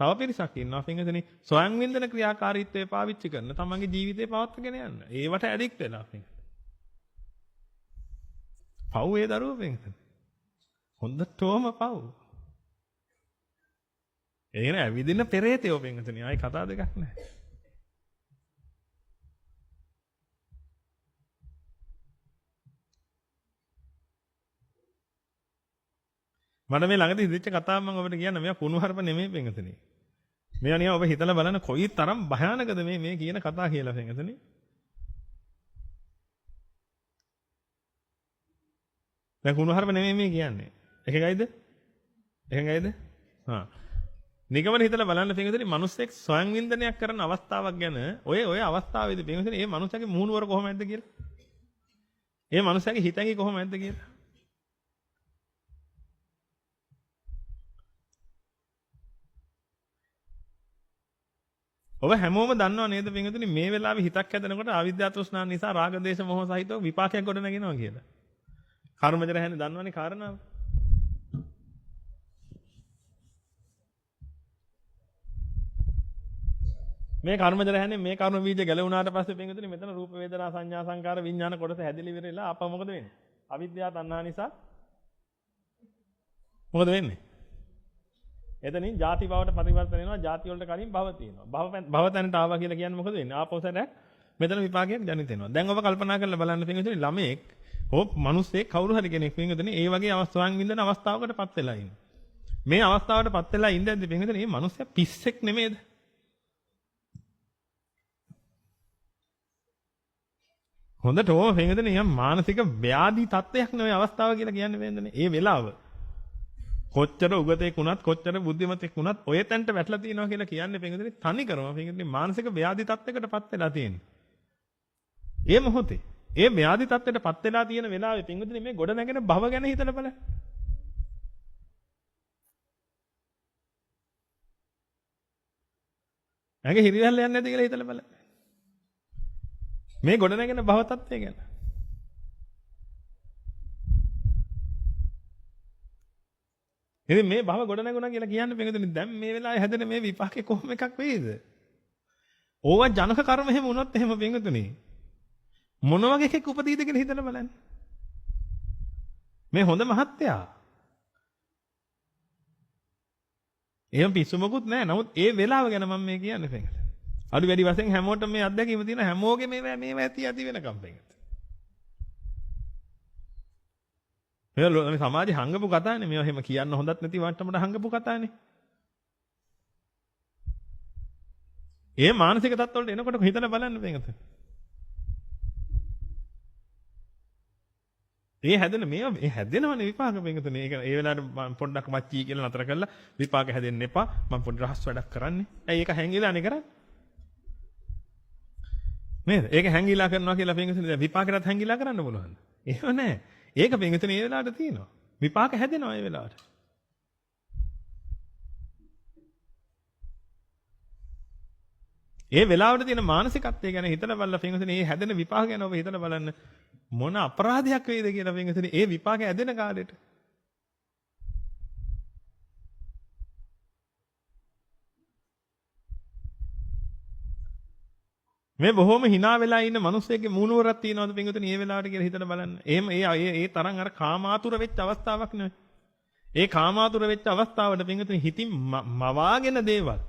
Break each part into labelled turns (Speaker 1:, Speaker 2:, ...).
Speaker 1: තව පිරිසක් ඉන්නවා පින්වතුනි ස්වයං වින්දන ක්‍රියාකාරීත්වය පාවිච්චි කරන තමන්ගේ ජීවිතේ පවත්වාගෙන යන්න. ඒවට ඇඩික්ට් වෙලා පින්වතුනි. පව් ඒ දරුවෝ පින්වතුනි. හොඳටම පව්. ඒන ඇවිදින පෙරේතයෝ පින්වතුනි. ආයි කතා දෙකක් නැහැ. මට මේ ළඟදී හිතෙච්ච කතාවක් මම ඔබට කියන්න. මේවා කුණුහරුප නෙමෙයි පින්වතුනි. මේවා නිකන් ඔබ හිතලා බලන්න කොයි තරම් භයානකද මේ කියන කතා කියලා පින්වතුනි. දැන් කුණුහරුප නෙමෙයි මේ කියන්නේ. එකගයිද? එකගයිද? හා. නිගමන හිතලා බලන්න පින්වතුනි මිනිස්සෙක් ස්වයං වින්දනයක් කරන අවස්ථාවක් ගැන ඔය අවස්ථාවේදී පින්වතුනි මේ මනුස්සයාගේ මුහුණුවර කොහොමද කියලා? මේ මනුස්සයාගේ හිතැඟි කොහොමද කියලා? ඔබ හැමෝම දන්නව නේද පින්වතුනි මේ වෙලාවේ හිතක් හැදෙනකොට අවිද්‍යාව තෘෂ්ණාව නිසා රාග දේශ මොහ සහිතව විපාකයක් ගොඩ නැගෙනවා කියලා. කර්මජ රැහැනේ දන්නවනේ කාරණාව. මේ කර්මජ රැහැනේ මේ කර්ම බීජ ගැලවුණාට පස්සේ පින්වතුනි මෙතන රූප වේදනා සංඥා සංකාර විඥාන කොටස හැදිලි ඉවරලා ආපහු මොකද වෙන්නේ? අවිද්‍යාව තණ්හා නිසා මොකද වෙන්නේ? එතනින් ಜಾති භවයට පරිවර්තන වෙනවා. ಜಾති වලට කලින් භව තියෙනවා. භව තැනට ආවා කියලා කියන්නේ මොකද වෙන්නේ? ආපෝසරයක් මෙතන විපාකයක් ජනිත වෙනවා. දැන් ඔබ කල්පනා කරලා බලන්න පින්වතුනි ළමෙක් හෝ මිනිස්සෙක් කවුරු හරි කෙනෙක් පින්වතුනි ඒ වගේ අවස්ථාවන් විඳින අවස්ථාවකටපත් වෙලා ඉන්නේ. මේ අවස්ථාවටපත් වෙලා ඉඳද්දි පින්වතුනි මේ මිනිස්සයා පිස්සෙක් නෙමෙයිද? හොඳටම පින්වතුනි යම් මානසික ව්‍යාධි තත්ත්වයක් නෙවෙයි අවස්ථාව කියලා කියන්නේ වෙන්නේ. ඒ වෙලාව කොච්චර උගතෙක් වුණත් කොච්චර බුද්ධිමතෙක් වුණත් ඔය තැනට වැටලා තියෙනවා කියලා කියන්නේ පින්වතුනි තනි කරම පින්වතුනි මානසික ව්‍යාධි තත්යකටපත් වෙලා තියෙන්නේ. ඒ මොහොතේ ඒ ව්‍යාධි තත්යකටපත් වෙලා තියෙන වෙලාවේ පින්වතුනි මේ ගොඩ නැගෙන භව ගැන හිතලා බලන්න. ඇඟ හිරිවැල්ල යන්නේ නැති කියලා හිතලා බලන්න. මේ ගොඩ නැගෙන භව තත්ත්වය ගැන. ඉතින් මේ භව ගොඩ නැගුණා කියලා කියන්නේ පින්වතුනි දැන් මේ වෙලාවේ හැදෙන මේ විපාකේ කොහොම එකක් වෙයිද? ඕවා ජනක කර්ම එහෙම වුණොත් එහෙම පින්වතුනි මොන වගේ එකෙක් උපදීද කියලා හිතලා බලන්න. මේ හොඳ මහත්තයා. එහෙම පිස්සු මොකුත් නැහැ. නමුත් ඒ වෙලාව ගැන මම මේ කියන්නේ පින්වතුනි. අඩු වැඩි වශයෙන් හැමෝටම මේ අත්දැකීම තියෙන හැමෝගේ මේවා ඇති වෙනකම් පින්වතුනි. මේ සමාජේ හංගපු කතානේ මේවා එහෙම කියන්න හොඳත් නැති වට්ටමට හංගපු කතානේ. ඒ මානසික තත්ත්වවලට එනකොට හිතලා බලන්න පින්වතුනි. ඒ හැදෙන මේවා මේ හැදෙනවනේ විපාක පින්වතුනි. ඒක ඒ වෙලාවට මම පොඩ්ඩක් මච්චී කියලා නතර කරලා විපාක හැදෙන්න එපා. මම පොඩි රහස් වැඩක් කරන්නේ. ඇයි ඒක හැංගිලානේ කරන්නේ? නේද? ඒක හැංගිලා කරනවා කියලා පින්වතුනි දැන් විපාකෙටත් හැංගිලා කරන්න පුළුවන්ද? එහෙම නැහැ. ඒක පින්වතුනි ඒ වෙලාවට තියෙනවා. විපාක හැදෙනවා ඒ වෙලාවට. ඒ වෙලාවට තියෙන මානසිකත්වය ගැන හිතලා බලලා පින්වතුනි මේ හැදෙන විපාක ගැන ඔබ හිතලා බලන්න මොන අපරාධයක් වේද කියලා පින්වතුනි ඒ විපාක හැදෙන කාලෙට. මේ බොහොම hina වෙලා ඉන්න මිනිස්සෙක්ගේ මූණුවරක් තියනවාද පින්වතුනි මේ වෙලාවට කියලා හිතලා බලන්න. එහෙම ඒ තරම් අර කාමාතුර වෙච්ච අවස්ථාවක් නෙවෙයි. ඒ කාමාතුර වෙච්ච අවස්ථාවට පින්වතුනි හිතින් මවාගෙන දේවල්.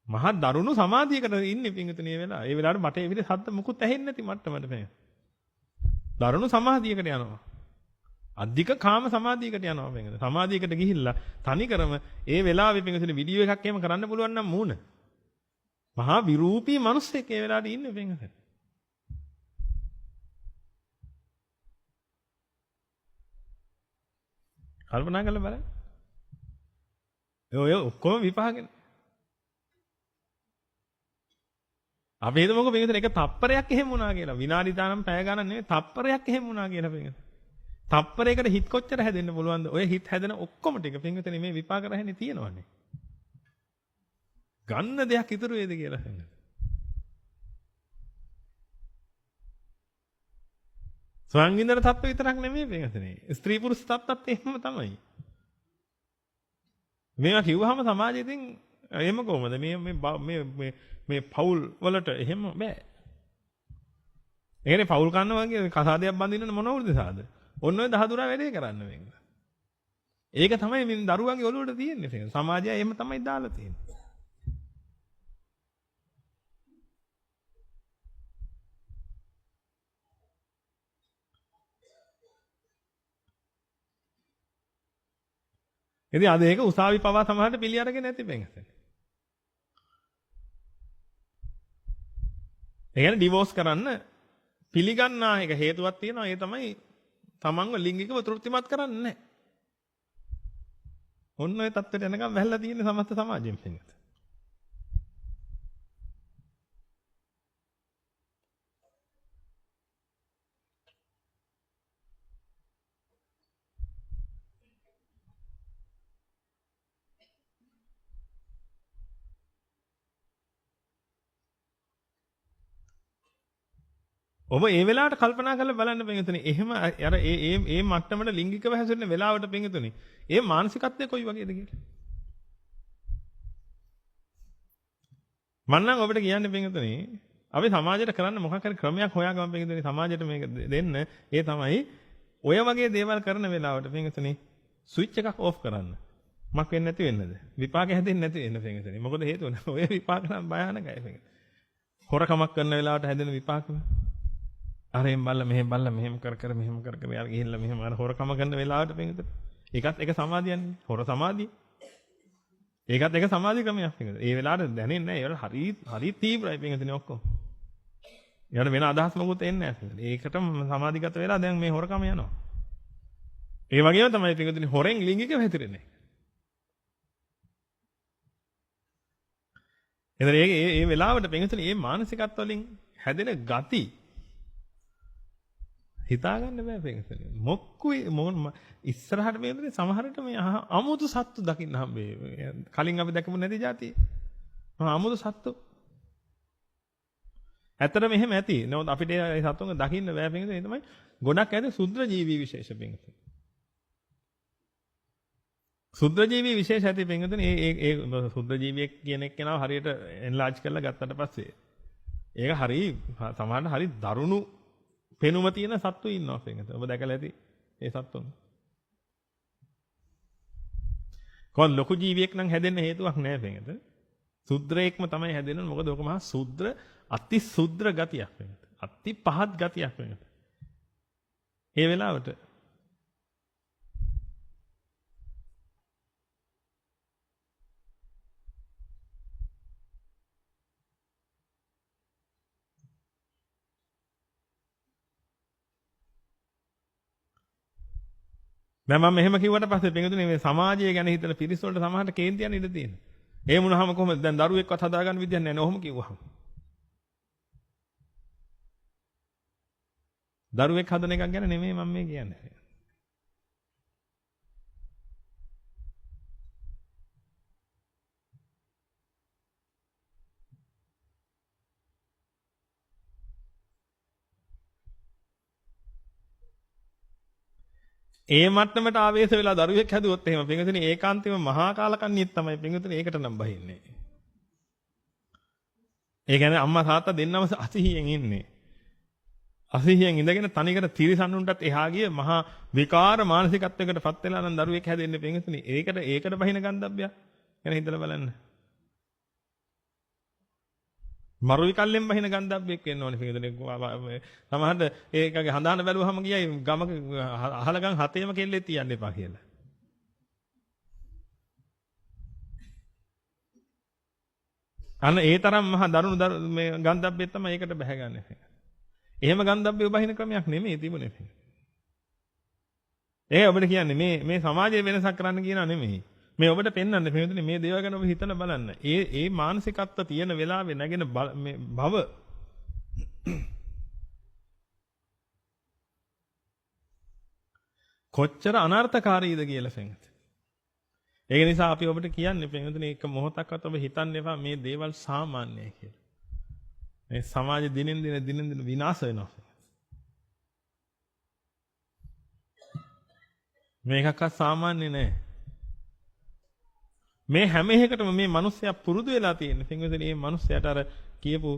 Speaker 1: මහා දරුණු සමාධියකට ඉන්නේ පින්වතුනි මේ වෙලාව. ඒ වෙලාවට මට ඒ විදිහට ශබ්ද මුකුත් ඇහෙන්නේ නැති මට්ටමට මේ. දරුණු සමාධියකට යනවා. අධික කාම සමාධියකට යනවා පින්වතුනි. සමාධියකට ගිහිල්ලා තනිකරම ඒ වෙලාවේ පින්වතුනි වීඩියෝ එකක් එහෙම කරන්න පුළුවන් නම් මූණ මහා විරූපී මිනිස්සෙක් ඒ වෙලාවට ඉන්නේ පින්වතුනි. කල්පනා කරලා බලන්න. ඔය ඔක්කොම විපාකනේ. අපි හිතමුකෝ පින්වතුනි එක තප්පරයක් එහෙම වුණා කියලා. විනාඩි දානම් පැය ගණන් නෙවෙයි තප්පරයක් එහෙම වුණා කියලා පින්වතුනි. තප්පරයකට හිත කොච්චර හැදෙන්න පුළුවන්ද? ඔය හිත හැදෙන ඔක්කොම ටික පින්වතුනි මේ විපාක රැහෙන්නේ තියෙනවනේ. ගන්න දෙයක් ඉතුරු වේද කියලා පින්වතුනි. ස්වංගින්දර තත්ත්ව විතරක් නෙමෙයි පින්වතුනි. ස්ත්‍රී පුරුෂ තත්ත්වත් එහෙම තමයි. මේවා කිව්වහම සමාජයේ ඉතින් එහෙම කොහමද මේ පවුල් වලට එහෙම බෑ. ඒ කියන්නේ පවුල් කන්න වගේ කසාදයක් බඳින්න මොන වෘදිසාද? ඔන්න ඔය දහදුරා වැඩේ කරන්න මේක. ඒක තමයි මේ දරුවන්ගේ ඔළුවට තියෙන්නේ. සමාජය එහෙම තමයි දාලා තියෙන්නේ. ඉතින් අද ඒක උසාවි පවා සමහරට පිළි අරගෙන නැති බැංගසනේ. ඒ කියන්නේ ඩිවෝස් කරන්න පිළිගන්නා එක හේතුවක් තියෙනවා. ඒ තමයි තමන්ව ලිංගිකව තෘප්තිමත් කරන්නේ නැහැ. ඔන්න ඔය තත්ත්වයට එනකම් වැහැලා තියෙන සමස්ත සමාජයෙන් පිටත. ඔබ ඒ වෙලාවට කල්පනා කරලා බලන්න පිටුතුනි. එහෙම අර ඒ මට්ටමට ලිංගිකව හැසිරෙන වෙලාවට පිටුතුනි. ඒ මානසිකත්වය කොයි වගේද කියලා. මම නම් ඔබට කියන්නේ පිටුතුනි. අපි සමාජයට කරන්න මොකක් හරි ක්‍රමයක් හොයාගමු පිටුතුනි. සමාජයට මේක දෙන්න. ඒ තමයි ඔය වගේ දේවල් කරන වෙලාවට පිටුතුනි ස්විච් එකක් ඕෆ් කරන්න. මක් වෙන්නේ නැති වෙන්නද? විපාක හැදෙන්නේ නැති වෙන්න පිටුතුනි. මොකද හේතුව ඔය විපාක නම් භයානකයි පිටුතුනි. හොරකමක් කරන වෙලාවට හැදෙන විපාක. අරෙන් බල්ල මෙහෙම බල්ල මෙහෙම කර යාර ගිහිල්ලා මෙහෙම අර හොරකම කරන වෙලාවට පිටුතුනි. ඒකත් එක සමාධියන්නේ. හොර සමාධිය. ඒකත් එක සමාධි ක්‍රමයක් පිටුතුනි. ඒ වෙලාවට දැනෙන්නේ නැහැ. ඒවල හරි තීව්‍රයි පිටුතුනි ඔක්කොම. යාර වෙන අදහස් මොකුත් එන්නේ නැහැ. ඒකටම සමාධිගත වෙලා දැන් මේ හොරකම යනවා. ඒ වගේම තමයි පිටුතුනි හොරෙන් ලිංගිකව හැතිරෙන්නේ. එතන ඒ වෙලාවට පිටුතුනි මේ මානසිකත්ව වලින් හැදෙන ගති හිතා ගන්න බෑ පිටුතුනි. මොක්කුයි ඉස්සරහට මේකනේ සමහරට මේ අමුතු සත්තු දකින්න හම්බේ. කලින් අපි දැකපු නැති જાතිය. අමුතු සත්තු. ඇත්තටම එහෙම ඇති. නමුත් අපිට ඒ සත්තුන්ව දකින්න බෑ පිටුතුනි. ඒ තමයි ගොඩක් ඇද සුද්ධ ජීවී විශේෂ පිටුතුනි. සුද්ධ ජීවී විශේෂ ඇති පිටුතුනි. ඒ සුද්ධ ජීවියෙක් කියන එක්කෙනාව හරියට එන්ලාර්ජ් කරලා ගත්තට පස්සේ ඒක හරි සමහරට හරි දරුණු පෙනුම තියෙන සත්තු ඉන්නවා පිටුතුනි. ඔබ දැකලා ඇති ඒ සත්තුන්. කොහොම ලොකු ජීවියෙක් නම් හැදෙන්න හේතුවක් නැහැ පිටුතුනි. සුද්‍රයෙක්ම තමයි හැදෙන්නේ. මොකද ඔක මහා සුද්‍ර අති සුද්‍ර ගතියක් පිටුතුනි. අති පහත් ගතියක් පිටුතුනි. ඒ වෙලාවට දැන් මම මෙහෙම කිව්වට පස්සේ පිටුතුනි මේ සමාජය ගැන හිතන පිරිස වලට සමහරට කේන්ති යන ඉඩ තියෙනවා. ඒ වුණාම කොහොමද දැන් දරුවෙක්වත් හදාගන්න විදියක් නැහැ නේ ඔහොම කිව්වහම. දරුවෙක් හදන එකක් ගැන නෙමෙයි මම මේ කියන්නේ. ඒ මට්ටමට ආවේශ වෙලා දරුවෙක් හැදුවොත් එහෙම පිටුතුනි ඒකාන්තයෙන්ම මහා කාලකන්ණියෙක් තමයි පිටුතුනි ඒකට නම් බහින්නේ. ඒ කියන්නේ අම්මා තාත්තා දෙන්නම 80න් ඉන්නේ. 80න් ඉඳගෙන තනිකර තිරිසන්නුන්ටත් එහා ගිය මහා විකාර මානසිකත්වයකට පත් වෙලා නම් දරුවෙක් හැදෙන්නේ පිටුතුනි. ඒකට බහින ගන්ධබ්බයක්. ගැන හිතලා බලන්න. මරු විකල්ලෙන් බහින ගන්ධබ්බෙක් වෙන්න ඕනේ පිටුතුනි. සමහරට ඒකගේ හඳාන බැලුවහම ගියයි ගමක අහලගම් හතේම කෙල්ලේ තියන්න එපා කියලා. අන්න ඒ තරම් මහා දරුණු මේ ගන්ධබ්බෙක් තමයි ඒකට බැහැගන්නේ. එහෙම ගන්ධබ්බේ බහින ක්‍රමයක් නෙමෙයි තිබුණේ. ඒක ඔබට කියන්නේ මේ සමාජයේ වෙනසක් කරන්න කියනා නෙමෙයි. මේ ඔබට පෙන්වන්නේ පිටුතුනි මේ දේවල් ගැන ඔබ හිතලා බලන්න. ඒ මානසිකත්ව තියෙන වෙලාවේ නැගෙන මේ භව කොච්චර අනර්ථකාරීද කියලා පිටුතුනි. ඒක නිසා අපි ඔබට කියන්නේ පිටුතුනි එක මොහොතක්වත් ඔබ හිතන්න එපා මේ දේවල් සාමාන්‍යයි කියලා. මේ සමාජය දිනෙන් දින විනාශ වෙනවා. මේකක්වත් සාමාන්‍ය නෑ. මේ හැම එකකටම මේ මිනිස්සයා පුරුදු වෙලා තියෙන. පින්විතනේ මේ මිනිස්සයාට අර කියපු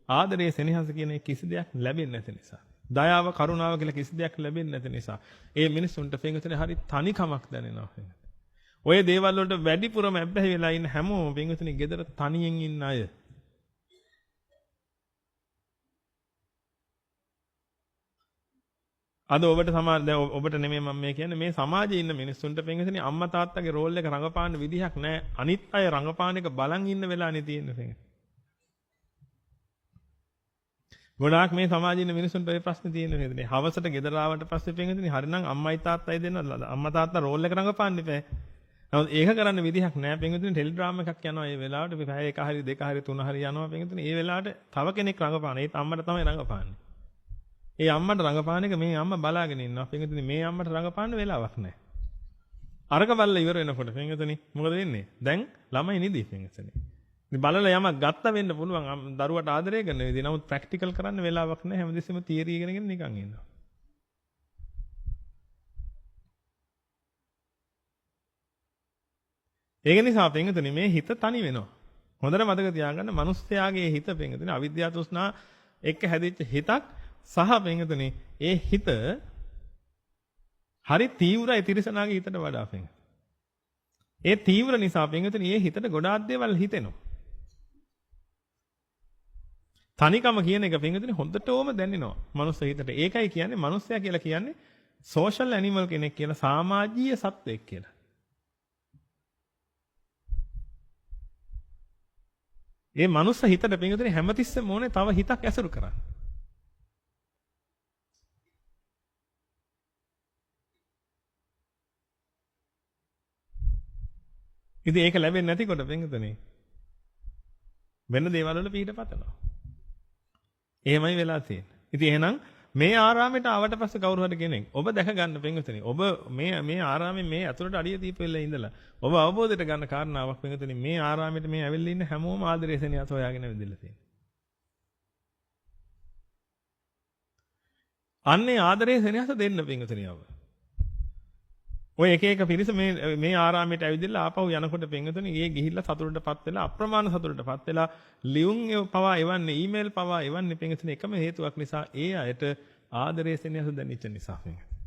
Speaker 1: ආදරයේ සෙනෙහස කියන කිසි දෙයක් ලැබෙන්නේ නැති නිසා. දයාව කරුණාව කියලා කිසි දෙයක් ලැබෙන්නේ නැති නිසා. ඒ මිනිස්සුන්ට පින්විතනේ හරි තනිකමක් දැනෙනවා. ඔය දේවල් වලට වැඩිපුරම ඇබ්බැහි වෙලා ඉන්න හැමෝම පින්විතනේ ගෙදර තනියෙන් ඉන්න අය. අද ඔබට දැන් ඔබට නෙමෙයි මම මේ කියන්නේ මේ සමාජයේ ඉන්න මිනිස්සුන්ට පින්විතනේ අම්මා තාත්තගේ රෝල් එක රඟපාන්න විදිහක් නැහැ. අනිත් අය රඟපාන එක බලන් ඉන්න වෙලානේ තියෙන්නේ පින්විතනේ. ගොඩාක් මේ සමාජයේ ඉන්න මිනිස්සුන්ට ඔය ප්‍රශ්නේ තියෙන්නේ නේද? හවසට ගෙදර ආවට පස්සේ පින්විතනේ හරිනම් අම්මයි තාත්තයි දෙන්න අම්මා තාත්තා රෝල් එක රඟපාන්න ඉපෑ. නමුත් ඒක කරන්න විදිහක් නැහැ පින්විතනේ ටෙලිග්‍රෑම් එකක් යනවා ඒ වෙලාවට පැය 1 හරි 2 හරි 3 හරි යනවා පින්විතනේ ඒ වෙලාවට තව කෙනෙක් රඟපාන. ඒත් අම්මට තමයි රඟපාන්නේ. ඒ අම්මට රඟපාන එක මේ අම්මා බලාගෙන ඉන්නවා. පින්විතනේ මේ අම්මට රඟපාන්න වෙලාවක් නැහැ. අරක බලලා ඉවර වෙනකොට පින්විතනේ මොකද වෙන්නේ? දැන් ළමයි නිදි පින්විතනේ. ඉතින් බලලා යමක් ගත්ත වෙන්න පුළුවන් දරුවට ආදරය කරන විදිහ. නමුත් ප්‍රැක්ටිකල් කරන්න වෙලාවක් නැහැ. හැමදෙස්සෙම තියරි ඉගෙනගෙන නිකන් ඉන්නවා. ඒක නිසා පින්විතනේ මේ හිත තනි වෙනවා. හොඳට මතක තියාගන්න මිනිස්යාගේ හිත පින්විතනේ අවිද්‍යාව තෘෂ්ණා එක්ක හැදිච්ච හිතක් සහ පින්විතනේ ඒ හිත හරි තීව්‍රයි තිරසනාගේ හිතට වඩා පින්විතනේ. ඒ තීව්‍ර නිසා පින්විතනේ ඒ හිතට ගොඩාක් දේවල් හිතෙනවා. තනිකම කියන එක පින්විතනේ හොඳටම දැනෙනවා මනුස්ස හිතට. ඒකයි කියන්නේ මනුස්සයා කියලා කියන්නේ සෝෂල් ඇනිමල් කෙනෙක් කියලා සමාජීය සත්වෙක් කියලා. ඒ මනුස්ස හිතට පින්විතනේ හැමතිස්සෙම ඕනේ තව හිතක් ඇසුරු කරන්න. ඉතින් ඒක ලැබෙන්නේ නැතිකොට පින්විතනේ වෙන දේවල් වල පිට පතනවා. එහෙමයි වෙලා තියෙන්නේ. ඉතින් එහෙනම් මේ ආරාමයට ආවට පස්සේ කවුරු හරි කෙනෙක් ඔබ දැක ගන්න පින්විතනේ. ඔබ මේ ආරාමේ මේ ඇතුළට අඩිය දීපෙල්ල ඉඳලා ඔබ අවබෝධයට ගන්න කාරණාවක් පින්විතනේ මේ ආරාමෙට මේ ඇවිල්ලා ඉන්න හැමෝම ආදරයේ සෙනෙහස හොයාගෙන ඇවිදලා තියෙනවා. අන්නේ ආදරයේ සෙනෙහස දෙන්න පින්විතනේ ඔබ. ඔය එක එක පිරිස මේ ආරාමයට ඇවිදලා ආපහු යනකොට පින්විතනේ ඊයේ ගිහිල්ලා සතුටටපත් වෙලා අප්‍රමාණ සතුටටපත් වෙලා ලියුම් පවා එවන්නේ ඊමේල් පවා එවන්නේ පින්විතනේ එකම හේතුවක් නිසා ඒ අයට ආදරයේ සෙනෙහස දැනෙච්ච නිසා පින්විතනේ.